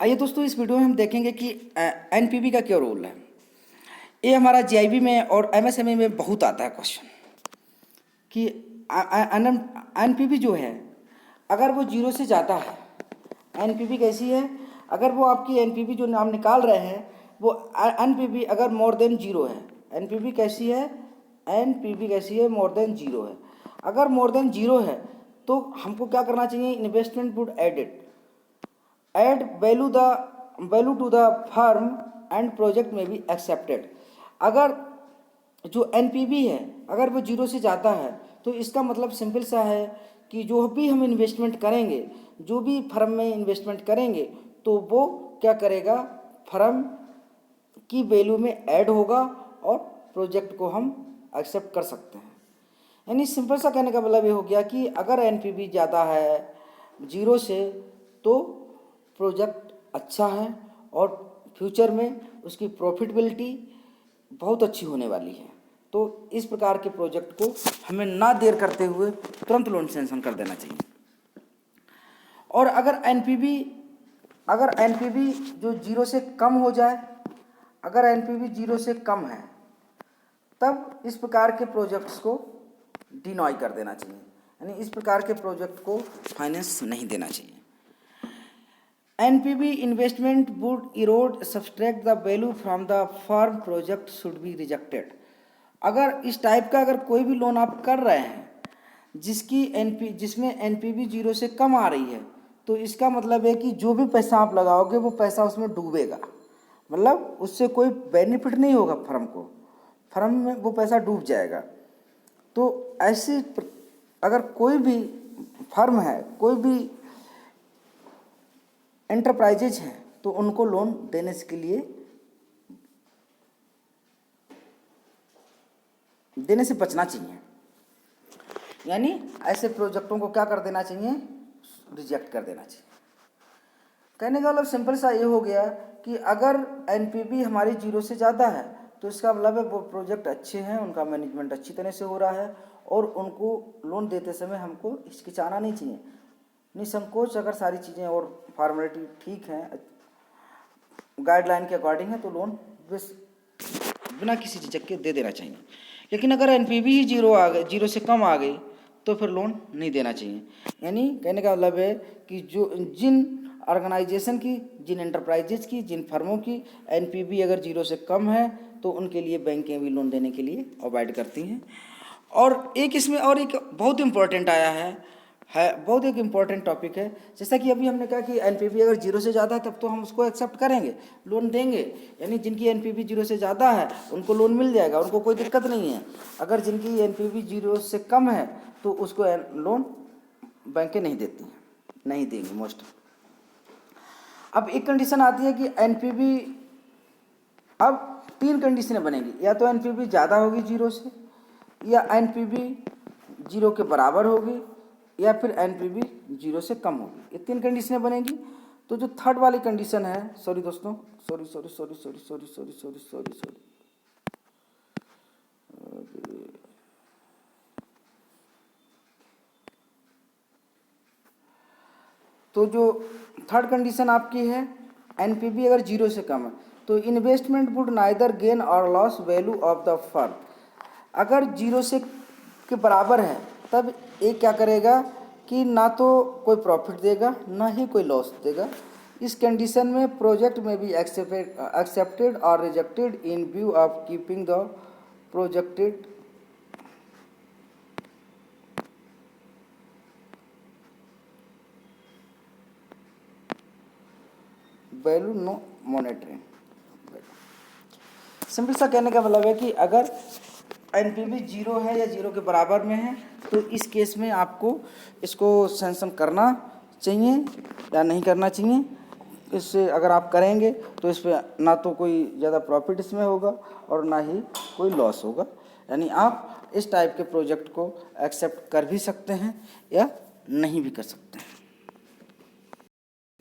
आइए दोस्तों, इस वीडियो में हम देखेंगे कि एनपीवी का क्या रोल है। ये हमारा जीआईबी में और एमएसएमई में बहुत आता है क्वेश्चन कि एनपीवी जो है अगर वो जीरो से ज़्यादा है, एनपीवी कैसी है, अगर वो आपकी एनपीवी जो नाम निकाल रहे हैं वो एनपीवी अगर मोर देन जीरो है, एनपीवी कैसी है, एनपीवी कैसी है, मोर देन जीरो है। अगर मोर देन जीरो है तो हमको क्या करना चाहिए, investment would add value to the firm and project में बी एक्सेप्टेड। अगर जो एनपीवी है अगर वो जीरो से ज़्यादा है तो इसका मतलब सिंपल सा है कि जो भी हम इन्वेस्टमेंट करेंगे, जो भी फर्म में इन्वेस्टमेंट करेंगे तो वो क्या करेगा, फर्म की वैल्यू में ऐड होगा और प्रोजेक्ट को हम एक्सेप्ट कर सकते हैं। यानी सिंपल सा कहने का मतलब ये हो गया कि अगर एनपीवी ज़्यादा है जीरो से तो प्रोजेक्ट अच्छा है और फ्यूचर में उसकी प्रॉफिटेबिलिटी बहुत अच्छी होने वाली है। तो इस प्रकार के प्रोजेक्ट को हमें ना देर करते हुए तुरंत लोन सैंक्शन कर देना चाहिए। और अगर एनपीवी जो जीरो से कम हो जाए, अगर एनपीवी जीरो से कम है तब इस प्रकार के प्रोजेक्ट्स को डिनॉय कर देना चाहिए, यानी इस प्रकार के प्रोजेक्ट को फाइनेंस नहीं देना चाहिए। NPV investment would Erode subtract the value from the firm, project should be rejected. अगर इस टाइप का अगर कोई भी लोन आप कर रहे हैं जिसमें एनपीवी जीरो से कम आ रही है तो इसका मतलब है कि जो भी पैसा आप लगाओगे वो पैसा उसमें डूबेगा, मतलब उससे कोई बेनिफिट नहीं होगा फर्म को, फर्म में वो पैसा डूब जाएगा। तो ऐसे अगर कोई भी फर्म है, कोई भी एंटरप्राइजेज हैं तो उनको लोन देने के लिए देने से बचना चाहिए, यानी ऐसे प्रोजेक्टों को क्या कर देना चाहिए, रिजेक्ट कर देना चाहिए। कहने का मतलब सिंपल सा ये हो गया कि अगर एनपीवी हमारी जीरो से ज़्यादा है तो इसका मतलब है वो प्रोजेक्ट अच्छे हैं, उनका मैनेजमेंट अच्छी तरह से हो रहा है और उनको लोन देते समय हमको हिचकिचाना नहीं चाहिए, निसंकोच अगर सारी चीज़ें और फॉर्मेलिटी ठीक हैं, गाइडलाइन के अकॉर्डिंग है तो लोन बस बिना किसी झिझक के दे देना चाहिए। लेकिन अगर एनपीवी ही जीरो से कम आ गई तो फिर लोन नहीं देना चाहिए। यानी कहने का मतलब है कि जिन ऑर्गेनाइजेशन की, जिन एंटरप्राइजेज की, जिन फर्मों की एनपीवी अगर जीरो से कम है तो उनके लिए बैंकें भी लोन देने के लिए अवॉइड करती हैं। और एक इसमें और एक बहुत इम्पोर्टेंट आया है बहुत एक इम्पॉर्टेंट टॉपिक है। जैसा कि अभी हमने कहा कि एनपीवी अगर जीरो से ज़्यादा है तब तो हम उसको एक्सेप्ट करेंगे, लोन देंगे, यानी जिनकी एनपीवी जीरो से ज़्यादा है उनको लोन मिल जाएगा, उनको कोई दिक्कत नहीं है। अगर जिनकी एनपीवी जीरो से कम है तो उसको लोन बैंकें नहीं देती हैं, नहीं देंगी मोस्ट। अब एक कंडीशन आती है कि एनपीवी, अब तीन कंडीशनें बनेंगी, या तो एनपीवी ज़्यादा होगी जीरो से, या एनपीवी जीरो के बराबर होगी, या फिर एनपीवी जीरो से कम होगी। ये तीन कंडीशनें बनेंगी। तो जो थर्ड वाली कंडीशन है, सॉरी दोस्तों, सॉरी, तो जो थर्ड कंडीशन आपकी है एनपीवी अगर जीरो से कम है तो इन्वेस्टमेंट वुड नाइदर गेन और loss value of the firm. अगर जीरो से के बराबर है तब एक क्या करेगा कि ना तो कोई प्रॉफिट देगा ना ही कोई लॉस देगा। इस कंडीशन में प्रोजेक्ट में भी एक्सेप्टेड और rejected in view of keeping the projected value no monitoring. Simple सा कहने का मतलब है कि अगर एनपीवी जीरो है या जीरो के बराबर में है तो इस केस में आपको इसको सैंक्शन करना चाहिए या नहीं करना चाहिए। इससे अगर आप करेंगे तो इस पर ना तो कोई ज़्यादा प्रॉफिट इसमें होगा और ना ही कोई लॉस होगा, यानी आप इस टाइप के प्रोजेक्ट को एक्सेप्ट कर भी सकते हैं या नहीं भी कर सकते हैं।